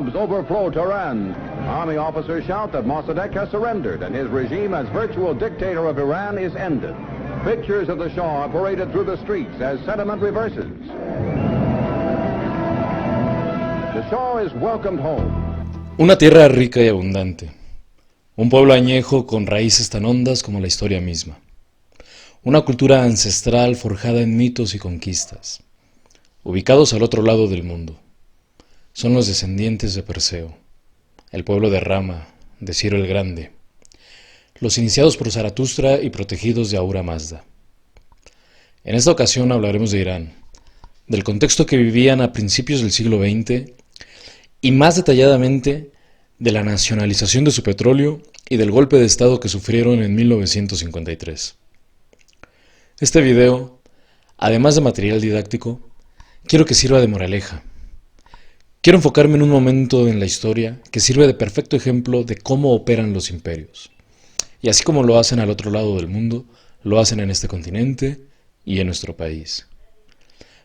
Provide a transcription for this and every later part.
bombs overflow Tehran. Army officers shout that Mossadegh has surrendered and his regime as virtual dictator of Iran is ended. Pictures of the Shah are paraded through the streets as sentiment reverses. The Shah is welcomed home. Una tierra rica y abundante. Un pueblo añejo con raíces tan hondas como la historia misma. Una cultura ancestral forjada en mitos y conquistas. Ubicados al otro lado del mundo. Son los descendientes de Perseo, el pueblo de Rama, de Ciro el Grande, los iniciados por Zaratustra y protegidos de Ahura Mazda. En esta ocasión hablaremos de Irán, del contexto que vivían a principios del siglo XX y más detalladamente de la nacionalización de su petróleo y del golpe de estado que sufrieron en 1953. Este video, además de material didáctico, quiero que sirva de moraleja. Quiero enfocarme en un momento en la historia que sirve de perfecto ejemplo de cómo operan los imperios. Y así como lo hacen al otro lado del mundo, lo hacen en este continente y en nuestro país.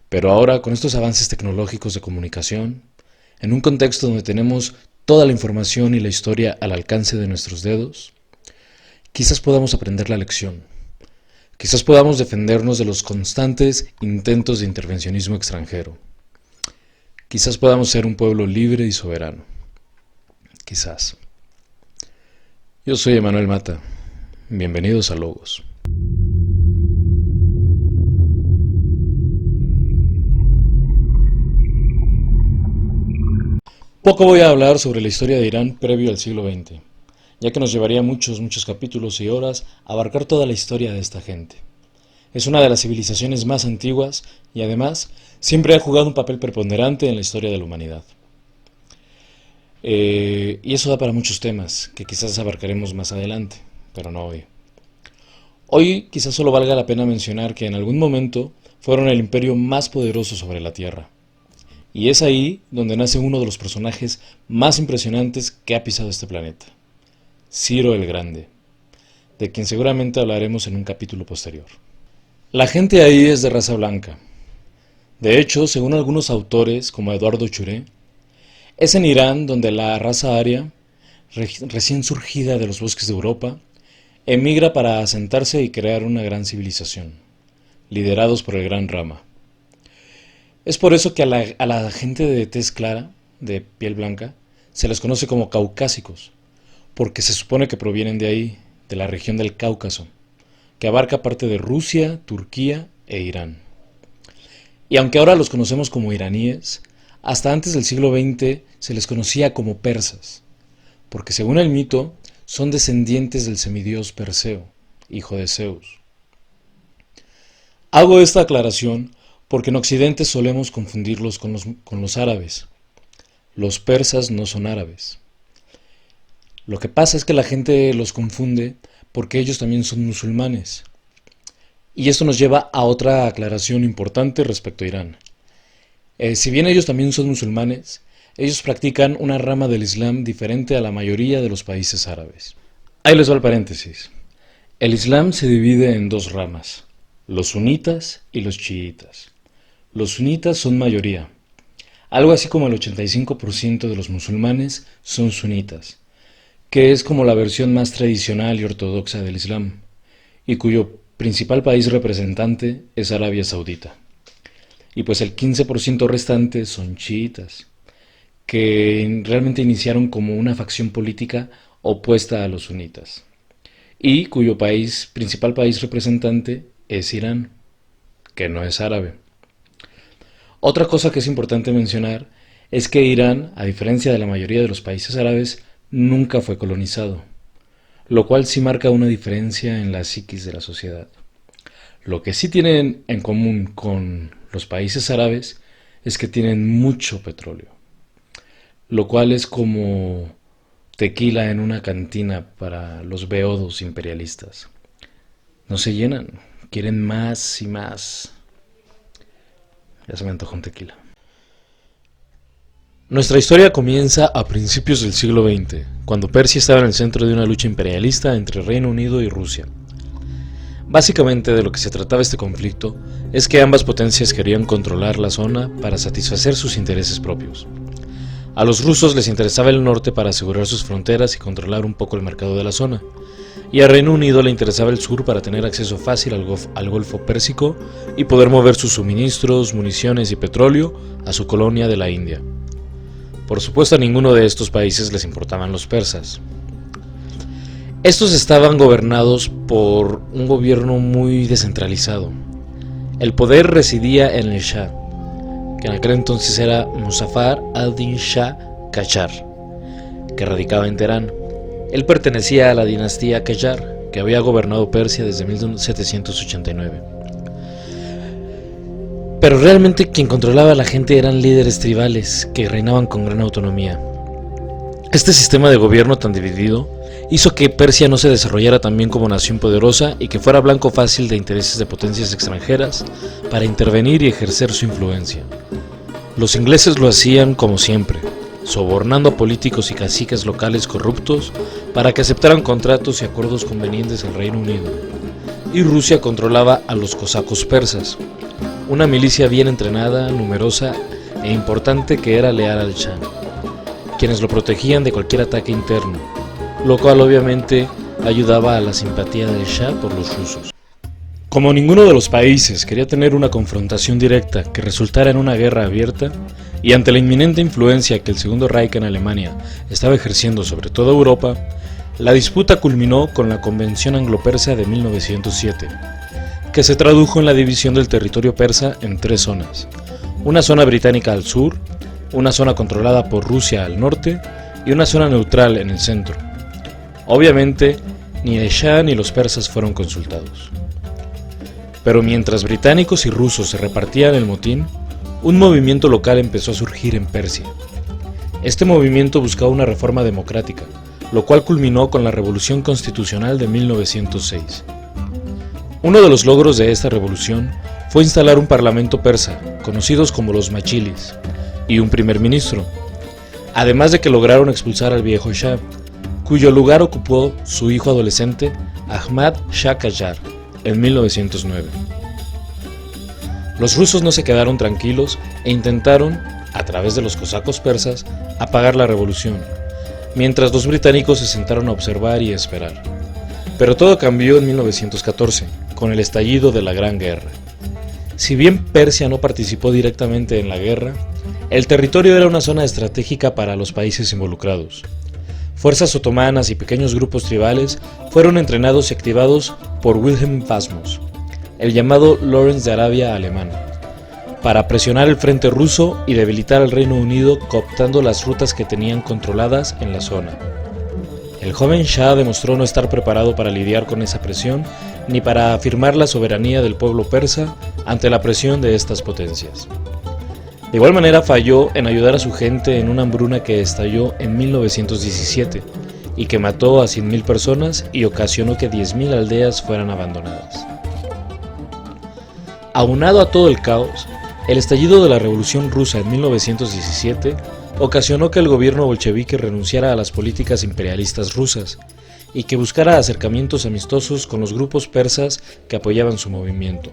Pero ahora, con estos avances tecnológicos de comunicación, en un contexto donde tenemos toda la información y la historia al alcance de nuestros dedos, quizás podamos aprender la lección. Quizás podamos defendernos de los constantes intentos de intervencionismo extranjero. Quizás podamos ser un pueblo libre y soberano. Quizás. Yo soy Emanuel Mata. Bienvenidos a Logos. Poco voy a hablar sobre la historia de Irán previo al siglo XX, ya que nos llevaría muchos capítulos y horas abarcar toda la historia de esta gente. Es una de las civilizaciones más antiguas y además siempre ha jugado un papel preponderante en la historia de la humanidad. Y eso da para muchos temas que quizás abarcaremos más adelante, pero no hoy. Hoy quizás solo valga la pena mencionar que en algún momento fueron el imperio más poderoso sobre la Tierra. Y es ahí donde nace uno de los personajes más impresionantes que ha pisado este planeta, Ciro el Grande, de quien seguramente hablaremos en un capítulo posterior. La gente ahí es de raza blanca. De hecho, según algunos autores, como Eduardo Churé, es en Irán donde la raza aria, recién surgida de los bosques de Europa, emigra para asentarse y crear una gran civilización, liderados por el gran Rama. Es por eso que a la gente de tez clara, de piel blanca, se les conoce como caucásicos, porque se supone que provienen de ahí, de la región del Cáucaso, que abarca parte de Rusia, Turquía e Irán. Y aunque ahora los conocemos como iraníes, hasta antes del siglo XX se les conocía como persas, porque según el mito son descendientes del semidios Perseo, hijo de Zeus. Hago esta aclaración porque en Occidente solemos confundirlos con los árabes. Los persas no son árabes. Lo que pasa es que la gente los confunde porque ellos también son musulmanes. Y esto nos lleva a otra aclaración importante respecto a Irán. Si bien ellos también son musulmanes, ellos practican una rama del Islam diferente a la mayoría de los países árabes. Ahí les va el paréntesis. El Islam se divide en dos ramas, los sunitas y los chiitas. Los sunitas son mayoría. Algo así como el 85% de los musulmanes son sunitas, que es como la versión más tradicional y ortodoxa del Islam, y cuyo principal país representante es Arabia Saudita. Y pues el 15% restante son chiitas, que realmente iniciaron como una facción política opuesta a los sunitas, y cuyo principal país representante es Irán, que no es árabe. Otra cosa que es importante mencionar es que Irán, a diferencia de la mayoría de los países árabes, nunca fue colonizado, lo cual sí marca una diferencia en la psiquis de la sociedad. Lo que sí tienen en común con los países árabes es que tienen mucho petróleo, lo cual es como tequila en una cantina para los beodos imperialistas. No se llenan, quieren más y más. Ya se me antojó un tequila. Nuestra historia comienza a principios del siglo XX, cuando Persia estaba en el centro de una lucha imperialista entre Reino Unido y Rusia. Básicamente de lo que se trataba este conflicto es que ambas potencias querían controlar la zona para satisfacer sus intereses propios. A los rusos les interesaba el norte para asegurar sus fronteras y controlar un poco el mercado de la zona, y a Reino Unido le interesaba el sur para tener acceso fácil al Golfo Pérsico y poder mover sus suministros, municiones y petróleo a su colonia de la India. Por supuesto, a ninguno de estos países les importaban los persas. Estos estaban gobernados por un gobierno muy descentralizado. El poder residía en el Shah, que en aquel entonces era Muzaffar ad-Din Shah Qajar, que radicaba en Teherán. Él pertenecía a la dinastía Qajar, que había gobernado Persia desde 1789. Pero realmente quien controlaba a la gente eran líderes tribales que reinaban con gran autonomía. Este sistema de gobierno tan dividido hizo que Persia no se desarrollara tan bien como nación poderosa y que fuera blanco fácil de intereses de potencias extranjeras para intervenir y ejercer su influencia. Los ingleses lo hacían como siempre, sobornando a políticos y caciques locales corruptos para que aceptaran contratos y acuerdos convenientes al Reino Unido. Y Rusia controlaba a los cosacos persas, una milicia bien entrenada, numerosa e importante que era leal al Shah, quienes lo protegían de cualquier ataque interno, lo cual obviamente ayudaba a la simpatía del Shah por los rusos. Como ninguno de los países quería tener una confrontación directa que resultara en una guerra abierta, y ante la inminente influencia que el Segundo Reich en Alemania estaba ejerciendo sobre toda Europa, la disputa culminó con la Convención Anglo-Persa de 1907, que se tradujo en la división del territorio persa en 3 zonas: una zona británica al sur, una zona controlada por Rusia al norte y una zona neutral en el centro. Obviamente, ni el Shah ni los persas fueron consultados. Pero mientras británicos y rusos se repartían el motín, un movimiento local empezó a surgir en Persia. Este movimiento buscaba una reforma democrática, lo cual culminó con la Revolución Constitucional de 1906. Uno de los logros de esta revolución fue instalar un parlamento persa, conocidos como los machilis, y un primer ministro, además de que lograron expulsar al viejo Shah, cuyo lugar ocupó su hijo adolescente Ahmad Shah Qajar en 1909. Los rusos no se quedaron tranquilos e intentaron, a través de los cosacos persas, apagar la revolución, mientras los británicos se sentaron a observar y esperar. Pero todo cambió en 1914, con el estallido de la Gran Guerra. Si bien Persia no participó directamente en la guerra, el territorio era una zona estratégica para los países involucrados. Fuerzas otomanas y pequeños grupos tribales fueron entrenados y activados por Wilhelm Vasmos, el llamado Lawrence de Arabia alemán, para presionar el frente ruso y debilitar al Reino Unido cooptando las rutas que tenían controladas en la zona. El joven Shah demostró no estar preparado para lidiar con esa presión ni para afirmar la soberanía del pueblo persa ante la presión de estas potencias. De igual manera falló en ayudar a su gente en una hambruna que estalló en 1917 y que mató a 100.000 personas y ocasionó que 10.000 aldeas fueran abandonadas. Aunado a todo el caos, el estallido de la Revolución Rusa en 1917 ocasionó que el gobierno bolchevique renunciara a las políticas imperialistas rusas y que buscara acercamientos amistosos con los grupos persas que apoyaban su movimiento,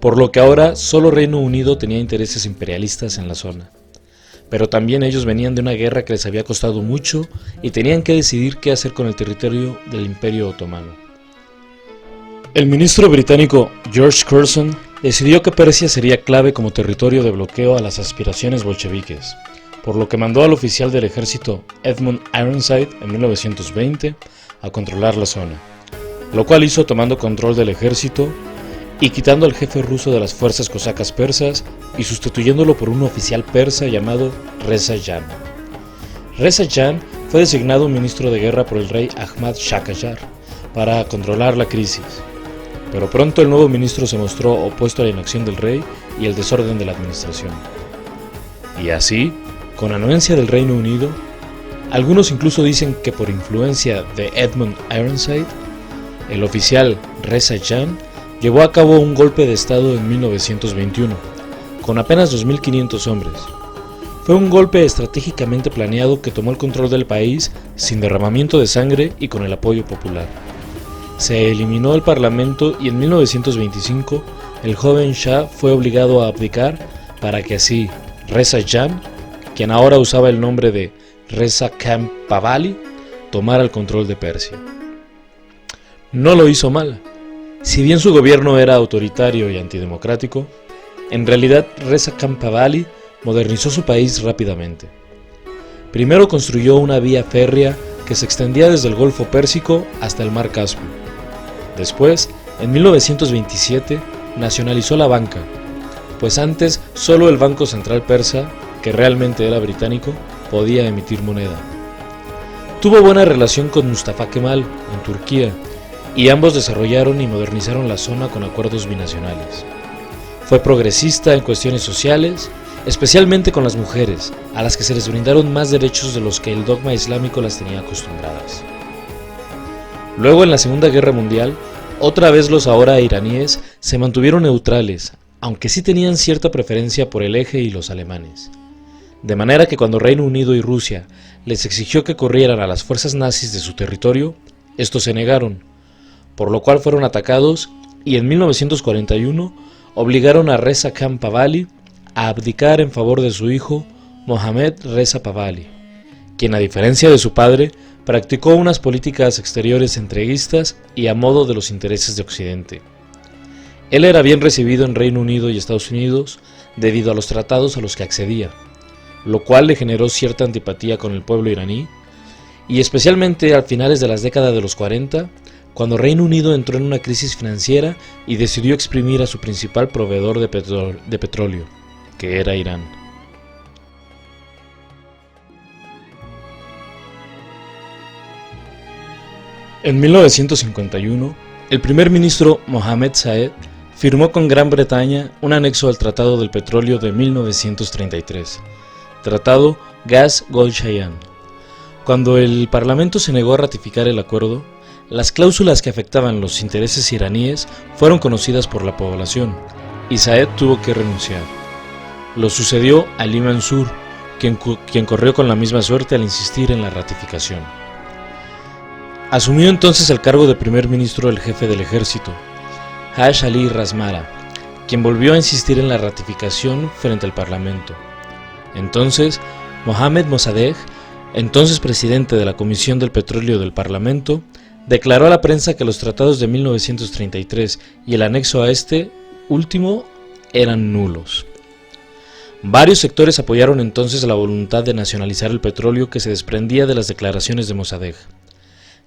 por lo que ahora solo Reino Unido tenía intereses imperialistas en la zona. Pero también ellos venían de una guerra que les había costado mucho y tenían que decidir qué hacer con el territorio del Imperio Otomano. El ministro británico George Curzon decidió que Persia sería clave como territorio de bloqueo a las aspiraciones bolcheviques, por lo que mandó al oficial del ejército Edmund Ironside en 1920 a controlar la zona, lo cual hizo tomando control del ejército y quitando al jefe ruso de las fuerzas cosacas persas y sustituyéndolo por un oficial persa llamado Reza Jan. Reza Jan fue designado ministro de guerra por el rey Ahmad Shah Qajar para controlar la crisis, pero pronto el nuevo ministro se mostró opuesto a la inacción del rey y el desorden de la administración. Y así, con anuencia del Reino Unido, algunos incluso dicen que por influencia de Edmund Ironside, el oficial Reza Jan llevó a cabo un golpe de estado en 1921, con apenas 2.500 hombres. Fue un golpe estratégicamente planeado que tomó el control del país sin derramamiento de sangre y con el apoyo popular. Se eliminó el parlamento y en 1925 el joven Shah fue obligado a abdicar para que así Reza Jan, quien ahora usaba el nombre de Reza Khan Pahlavi, tomara el control de Persia. No lo hizo mal. Si bien su gobierno era autoritario y antidemocrático, en realidad Reza Khan Pahlavi modernizó su país rápidamente. Primero construyó una vía férrea que se extendía desde el Golfo Pérsico hasta el Mar Caspio. Después, en 1927, nacionalizó la banca, pues antes solo el Banco Central Persa, que realmente era británico, podía emitir moneda. Tuvo buena relación con Mustafa Kemal en Turquía, y ambos desarrollaron y modernizaron la zona con acuerdos binacionales. Fue progresista en cuestiones sociales, especialmente con las mujeres, a las que se les brindaron más derechos de los que el dogma islámico las tenía acostumbradas. Luego, en la Segunda Guerra Mundial, otra vez los ahora iraníes se mantuvieron neutrales, aunque sí tenían cierta preferencia por el eje y los alemanes. De manera que cuando Reino Unido y Rusia les exigió que corrieran a las fuerzas nazis de su territorio, estos se negaron, por lo cual fueron atacados y en 1941 obligaron a Reza Khan Pahlavi a abdicar en favor de su hijo Mohammad Reza Pahlavi, quien a diferencia de su padre practicó unas políticas exteriores entreguistas y a modo de los intereses de Occidente. Él era bien recibido en Reino Unido y Estados Unidos debido a los tratados a los que accedía, lo cual le generó cierta antipatía con el pueblo iraní, y especialmente a finales de las décadas de los 40, cuando Reino Unido entró en una crisis financiera y decidió exprimir a su principal proveedor de petróleo, que era Irán. En 1951, el primer ministro Mohammed Saed firmó con Gran Bretaña un anexo al Tratado del Petróleo de 1933, Tratado Gas-Golshayan. Cuando el Parlamento se negó a ratificar el acuerdo, las cláusulas que afectaban los intereses iraníes fueron conocidas por la población, y Saed tuvo que renunciar. Lo sucedió Ali Mansur, quien corrió con la misma suerte al insistir en la ratificación. Asumió entonces el cargo de primer ministro el jefe del ejército, Haj Ali Razmara, quien volvió a insistir en la ratificación frente al Parlamento. Entonces, Mohammad Mossadegh, entonces presidente de la Comisión del Petróleo del Parlamento, declaró a la prensa que los tratados de 1933 y el anexo a este último eran nulos. Varios sectores apoyaron entonces la voluntad de nacionalizar el petróleo que se desprendía de las declaraciones de Mossadegh.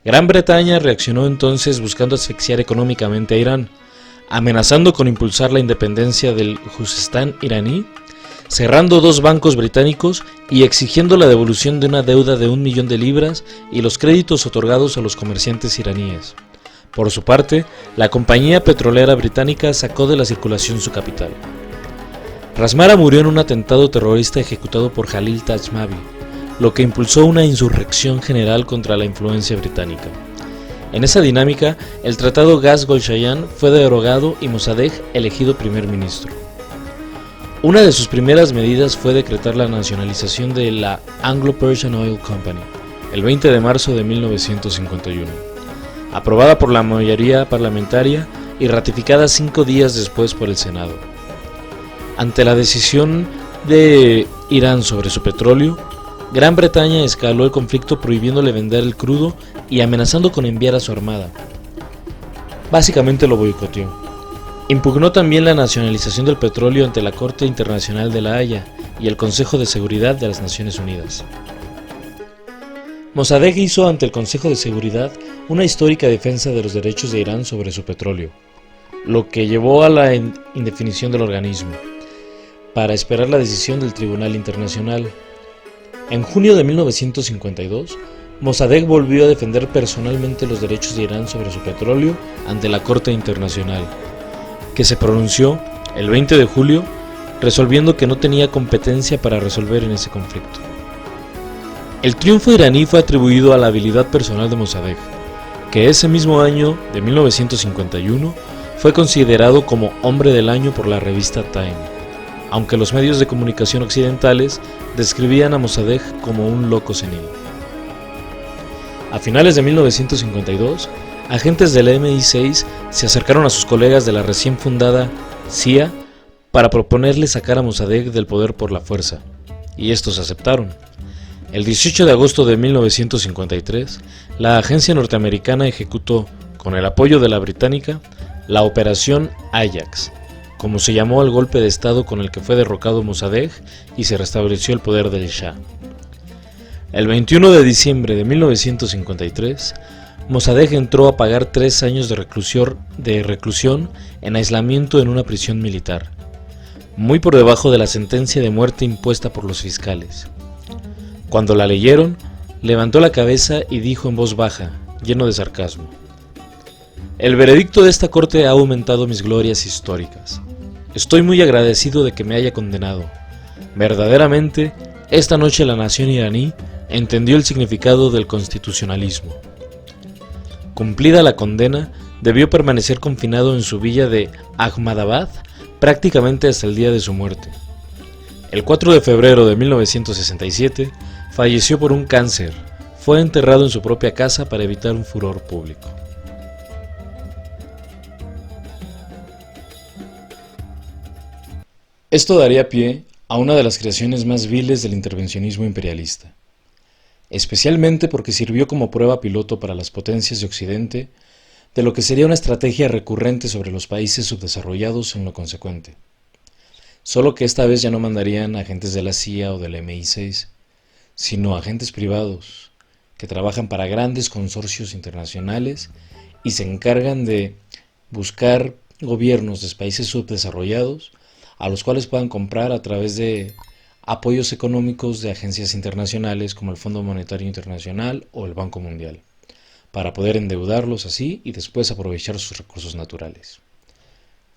Gran Bretaña reaccionó entonces buscando asfixiar económicamente a Irán, amenazando con impulsar la independencia del Juzestán iraní, cerrando 2 bancos británicos y exigiendo la devolución de una deuda de 1 millón de libras y los créditos otorgados a los comerciantes iraníes. Por su parte, la compañía petrolera británica sacó de la circulación su capital. Razmara murió en un atentado terrorista ejecutado por Jalil Tajmavi, lo que impulsó una insurrección general contra la influencia británica. En esa dinámica, el tratado Gas-Golshayan fue derogado y Mossadegh elegido primer ministro. Una de sus primeras medidas fue decretar la nacionalización de la Anglo-Persian Oil Company, el 20 de marzo de 1951, aprobada por la mayoría parlamentaria y ratificada 5 días después por el Senado. Ante la decisión de Irán sobre su petróleo, Gran Bretaña escaló el conflicto prohibiéndole vender el crudo y amenazando con enviar a su armada. Básicamente lo boicoteó. Impugnó también la nacionalización del petróleo ante la Corte Internacional de La Haya y el Consejo de Seguridad de las Naciones Unidas. Mossadegh hizo ante el Consejo de Seguridad una histórica defensa de los derechos de Irán sobre su petróleo, lo que llevó a la indefinición del organismo, para esperar la decisión del Tribunal Internacional. En junio de 1952, Mossadegh volvió a defender personalmente los derechos de Irán sobre su petróleo ante la Corte Internacional, que se pronunció el 20 de julio, resolviendo que no tenía competencia para resolver en ese conflicto. El triunfo iraní fue atribuido a la habilidad personal de Mossadegh, que ese mismo año de 1951 fue considerado como Hombre del Año por la revista Time, aunque los medios de comunicación occidentales describían a Mossadegh como un loco senil. A finales de 1952, agentes del MI6 se acercaron a sus colegas de la recién fundada CIA para proponerle sacar a Mossadegh del poder por la fuerza, y estos aceptaron. El 18 de agosto de 1953, la agencia norteamericana ejecutó, con el apoyo de la británica, la Operación Ajax, como se llamó al golpe de estado con el que fue derrocado Mossadegh y se restableció el poder del Shah. El 21 de diciembre de 1953, Mossadegh entró a pagar 3 años de reclusión en aislamiento en una prisión militar, muy por debajo de la sentencia de muerte impuesta por los fiscales. Cuando la leyeron, levantó la cabeza y dijo en voz baja, lleno de sarcasmo: "El veredicto de esta corte ha aumentado mis glorias históricas. Estoy muy agradecido de que me haya condenado. Verdaderamente, esta noche la nación iraní entendió el significado del constitucionalismo". Cumplida la condena, debió permanecer confinado en su villa de Ahmadabad prácticamente hasta el día de su muerte. El 4 de febrero de 1967, falleció por un cáncer. Fue enterrado en su propia casa para evitar un furor público. Esto daría pie a una de las creaciones más viles del intervencionismo imperialista, especialmente porque sirvió como prueba piloto para las potencias de Occidente de lo que sería una estrategia recurrente sobre los países subdesarrollados en lo consecuente. Solo que esta vez ya no mandarían agentes de la CIA o del MI6, sino agentes privados que trabajan para grandes consorcios internacionales y se encargan de buscar gobiernos de países subdesarrollados a los cuales puedan comprar a través de apoyos económicos de agencias internacionales como el Fondo Monetario Internacional o el Banco Mundial, para poder endeudarlos así y después aprovechar sus recursos naturales.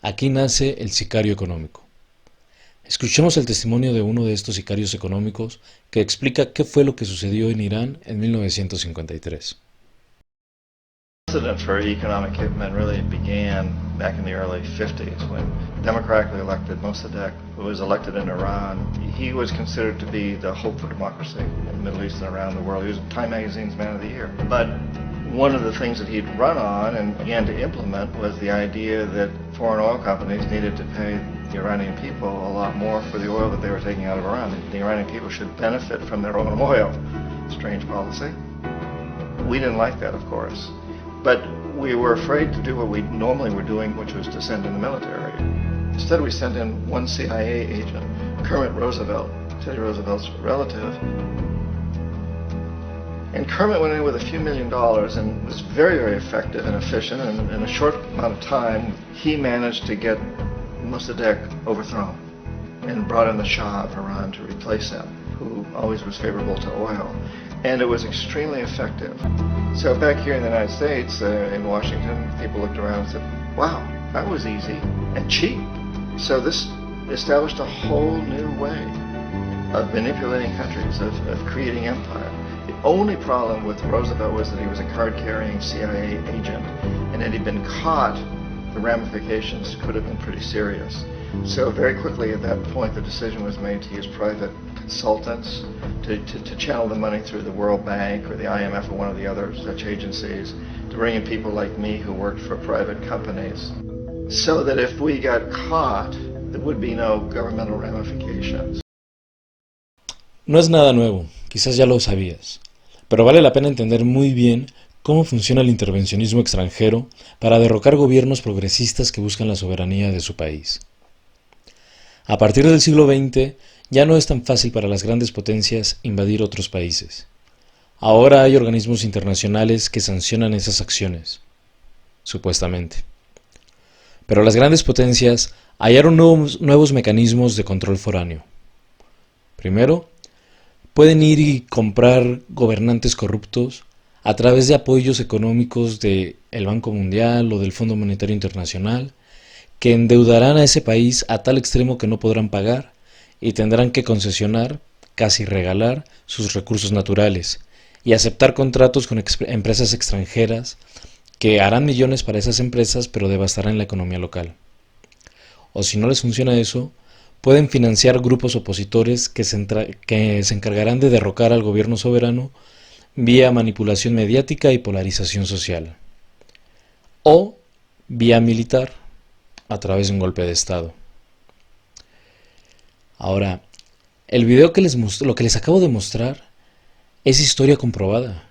Aquí nace el sicario económico. Escuchemos el testimonio de uno de estos sicarios económicos que explica qué fue lo que sucedió en Irán en 1953. Precedent for economic hitmen really began back in the early 50s when democratically elected Mossadegh, who was elected in Iran. He was considered to be the hope for democracy in the Middle East and around the world. He was Time Magazine's Man of the Year. But one of the things that he'd run on and began to implement was the idea that foreign oil companies needed to pay the Iranian people a lot more for the oil that they were taking out of Iran. The Iranian people should benefit from their own oil. Strange policy. We didn't like that, of course. But we were afraid to do what we normally were doing, which was to send in the military. Instead, we sent in one CIA agent, Kermit Roosevelt, Teddy Roosevelt's relative. And Kermit went in with a few $1 million and was very, very effective and efficient. And in a short amount of time, he managed to get Mossadegh overthrown and brought in the Shah of Iran to replace him, who always was favorable to oil. And it was extremely effective. So back here in the United States, in Washington, people looked around and said, wow, that was easy and cheap. So this established a whole new way of manipulating countries, of creating empire. The only problem with Roosevelt was that he was a card-carrying CIA agent, and had he been caught, the ramifications could have been pretty serious. So very quickly at that point, the decision was made to use private consultants to channel the money through the World Bank or the IMF or one of the other such agencies, to bring in people like me who worked for private companies, so that if we got caught, there would be no governmental ramifications. No es nada nuevo, quizás ya lo sabías, pero vale la pena entender muy bien cómo funciona el intervencionismo extranjero para derrocar gobiernos progresistas que buscan la soberanía de su país. A partir del siglo XX, ya no es tan fácil para las grandes potencias invadir otros países. Ahora hay organismos internacionales que sancionan esas acciones, supuestamente. Pero las grandes potencias hallaron nuevos mecanismos de control foráneo. Primero, pueden ir y comprar gobernantes corruptos a través de apoyos económicos del Banco Mundial o del Fondo Monetario Internacional, que endeudarán a ese país a tal extremo que no podrán pagar y tendrán que concesionar, casi regalar, sus recursos naturales y aceptar contratos con empresas extranjeras que harán millones para esas empresas pero devastarán la economía local. O si no les funciona eso, pueden financiar grupos opositores que se encargarán de derrocar al gobierno soberano vía manipulación mediática y polarización social. O vía militar, a través de un golpe de Estado. Ahora, El video que lo que les acabo de mostrar es historia comprobada.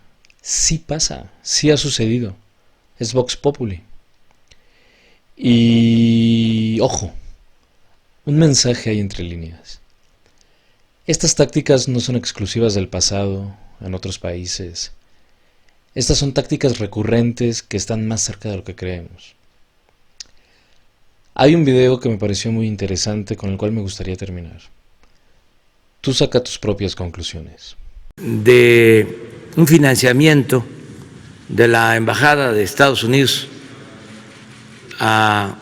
Sí pasa, sí ha sucedido. Es Vox Populi. Y ojo, un mensaje ahí entre líneas. Estas tácticas no son exclusivas del pasado, en otros países. Estas son tácticas recurrentes que están más cerca de lo que creemos. Hay un video que me pareció muy interesante con el cual me gustaría terminar. Tú saca tus propias conclusiones. De un financiamiento de la Embajada de Estados Unidos a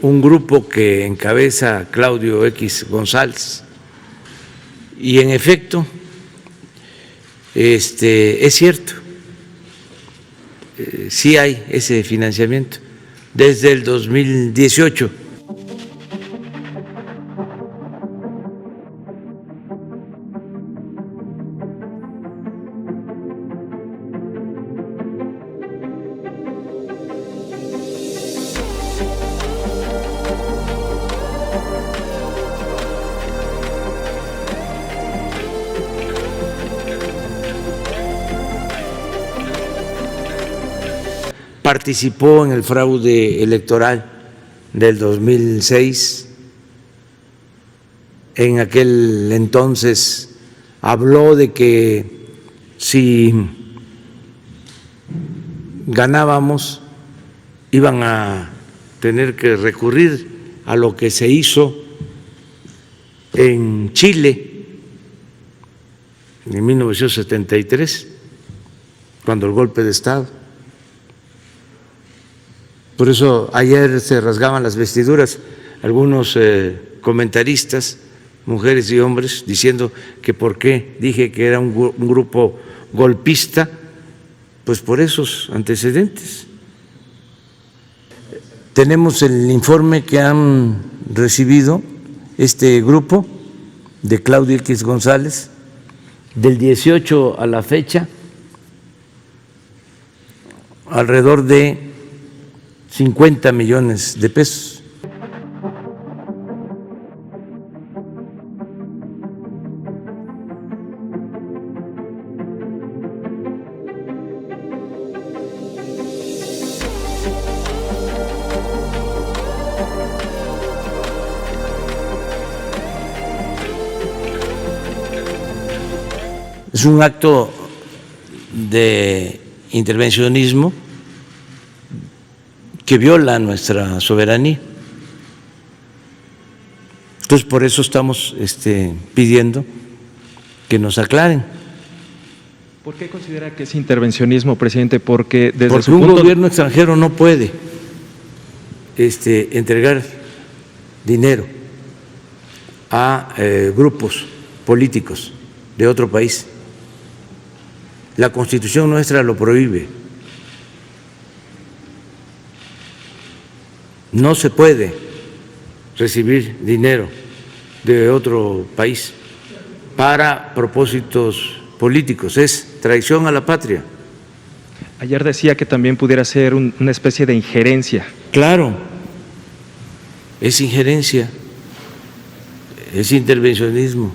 un grupo que encabeza Claudio X González. Y en efecto, es cierto, sí hay ese financiamiento desde el 2018. Participó en el fraude electoral del 2006. En aquel entonces habló de que si ganábamos iban a tener que recurrir a lo que se hizo en Chile en 1973, cuando el golpe de Estado. Por eso ayer se rasgaban las vestiduras algunos comentaristas, mujeres y hombres, diciendo que por qué dije que era un grupo golpista, pues por esos antecedentes. Tenemos el informe que han recibido este grupo de Claudio X González, del 18 a la fecha, alrededor de 50 millones de pesos. Es un acto de intervencionismo que viola nuestra soberanía. Entonces, por eso estamos pidiendo que nos aclaren. ¿Por qué considera que es intervencionismo, presidente? Porque un gobierno extranjero no puede entregar dinero a grupos políticos de otro país. La Constitución nuestra lo prohíbe. No se puede recibir dinero de otro país para propósitos políticos, es traición a la patria. Ayer decía que también pudiera ser una especie de injerencia. Claro, es injerencia, es intervencionismo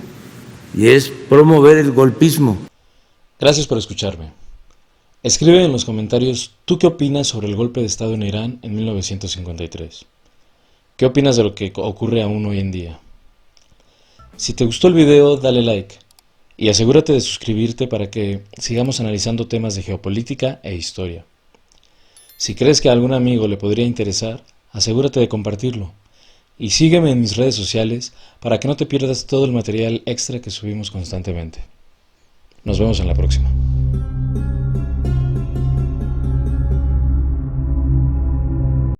y es promover el golpismo. Gracias por escucharme. Escribe en los comentarios tú qué opinas sobre el golpe de Estado en Irán en 1953. ¿Qué opinas de lo que ocurre aún hoy en día? Si te gustó el video, dale like y asegúrate de suscribirte para que sigamos analizando temas de geopolítica e historia. Si crees que a algún amigo le podría interesar, asegúrate de compartirlo y sígueme en mis redes sociales para que no te pierdas todo el material extra que subimos constantemente. Nos vemos en la próxima.